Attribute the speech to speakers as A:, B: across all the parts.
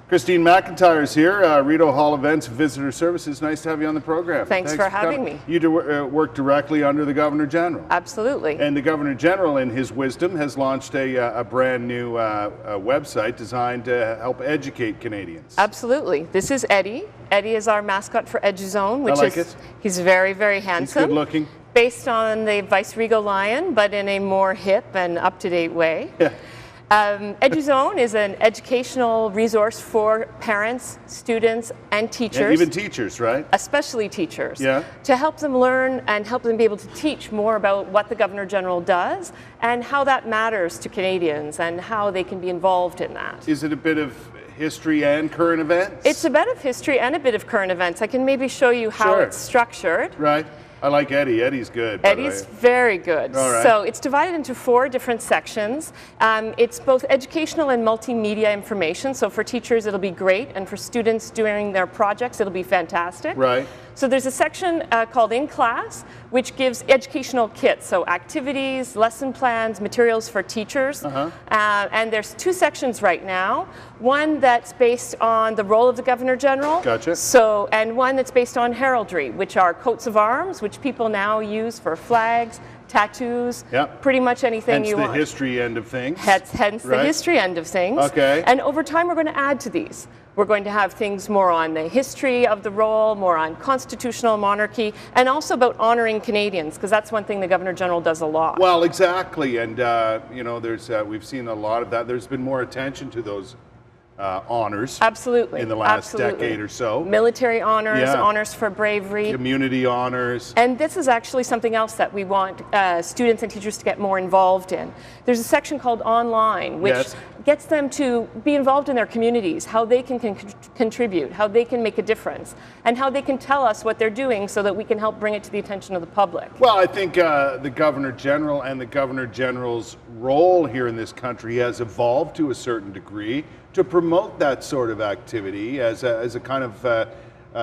A: Christine McIntyre is here, Rideau Hall Events Visitor Services. Nice to have you on the program.
B: Thanks for having me.
A: You work directly under the Governor General.
B: Absolutely.
A: And the Governor General, in his wisdom, has launched a brand new website designed to help educate Canadians.
B: Absolutely. This is Eddie. Eddie is our mascot for Eduzone, which he's very, very handsome.
A: He's good looking.
B: Based on the Vice-Regal lion, but in a more hip and up-to-date way.
A: Yeah.
B: Eduzone is an educational resource for parents, students, and teachers.
A: And even teachers, right?
B: Especially teachers.
A: Yeah.
B: To help them learn and help them be able to teach more about what the Governor General does and how that matters to Canadians and how they can be involved in that.
A: Is it a bit of history and current events?
B: It's a bit of history and a bit of current events. I can maybe show you how it's structured.
A: Right. I like Eddie. Eddie's good.
B: Eddie's very good.
A: All right.
B: So it's divided into 4 different sections. It's both educational and multimedia information. So for teachers, it'll be great. And for students doing their projects, it'll be fantastic.
A: Right.
B: So there's a section called In Class, which gives educational kits. So activities, lesson plans, materials for teachers. And there's 2 sections right now. One that's based on the role of the Governor General.
A: Gotcha.
B: So, and one that's based on heraldry, which are coats of arms, which people now use for flags, tattoos, pretty much anything you want.
A: Hence the history end of things.
B: Hence the history end of things.
A: Okay.
B: And over time, we're going to add to these. We're going to have things more on the history of the role, more on constitutional monarchy, and also about honoring Canadians, because that's one thing the Governor General does a lot.
A: Well, exactly. And, you know, we've seen a lot of that. There's been more attention to those honors.
B: Absolutely.
A: In the last decade or so.
B: Military honors, honors for bravery.
A: Community honors.
B: And this is actually something else that we want students and teachers to get more involved in. There's a section called Online, which gets them to be involved in their communities, how they can contribute, how they can make a difference, and how they can tell us what they're doing so that we can help bring it to the attention of the public.
A: Well, I think the Governor General and the Governor General's role here in this country has evolved to a certain degree to promote that sort of activity as a kind of a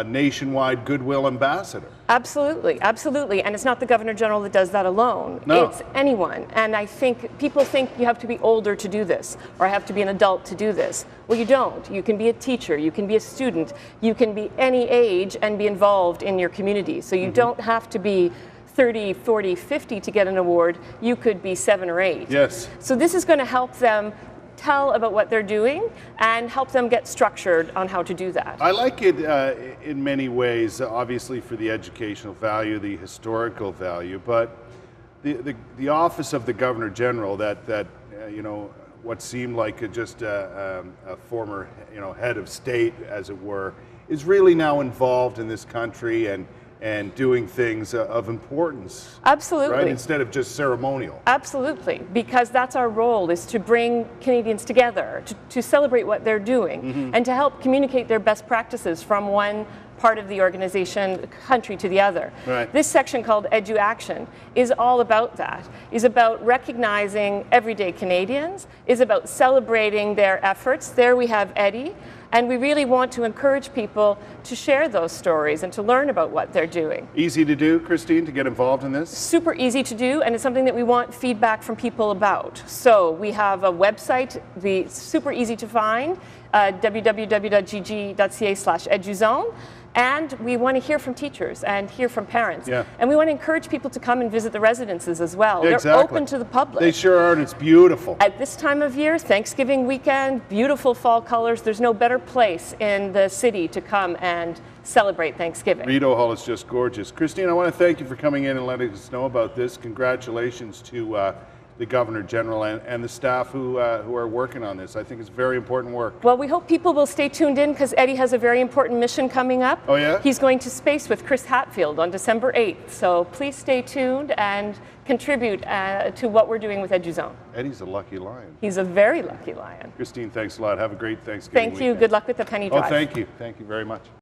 A: nationwide goodwill ambassador.
B: Absolutely, absolutely. And it's not the Governor General that does that alone.
A: No.
B: It's anyone. And I think people think you have to be older to do this, or I have to be an adult to do this. Well, you don't. You can be a teacher, you can be a student, you can be any age and be involved in your community. So you don't have to be 30, 40, 50 to get an award. You could be 7 or 8.
A: Yes.
B: So this is going to help them tell about what they're doing and help them get structured on how to do that.
A: I like it in many ways, obviously for the educational value, the historical value, but the office of the Governor General, that you know, what seemed like just a former head of state, as it were, is really now involved in this country and doing things of importance.
B: Absolutely.
A: Right? Instead of just ceremonial.
B: Absolutely, because that's our role, is to bring Canadians together, to celebrate what they're doing, and to help communicate their best practices from one part of the organization, country to the other.
A: Right.
B: This section called Edu Action is all about that, is about recognizing everyday Canadians, is about celebrating their efforts. There we have Eddie. And we really want to encourage people to share those stories and to learn about what they're doing.
A: Easy to do, Christine, to get involved in this?
B: Super easy to do, and it's something that we want feedback from people about. So we have a website, super easy to find, www.gg.ca/eduzone. And we want to hear from teachers and hear from parents.
A: Yeah.
B: And we want to encourage people to come and visit the residences as well.
A: Exactly.
B: They're open to the public.
A: They sure are, and it's beautiful.
B: At this time of year, Thanksgiving weekend, beautiful fall colors. There's no better place in the city to come and celebrate Thanksgiving.
A: Rideau Hall is just gorgeous. Christine, I want to thank you for coming in and letting us know about this. Congratulations to the Governor General and the staff who are working on this. I think it's very important work.
B: Well, we hope people will stay tuned in because Eddie has a very important mission coming up.
A: Oh, yeah?
B: He's going to space with Chris Hadfield on December 8th. So please stay tuned and contribute to what we're doing with Eduzone.
A: Eddie's a lucky lion.
B: He's a very lucky lion.
A: Christine, thanks a lot. Have a great Thanksgiving
B: Thank you.
A: weekend.
B: Good luck with the penny drive.
A: Oh, thank you. Thank you very much.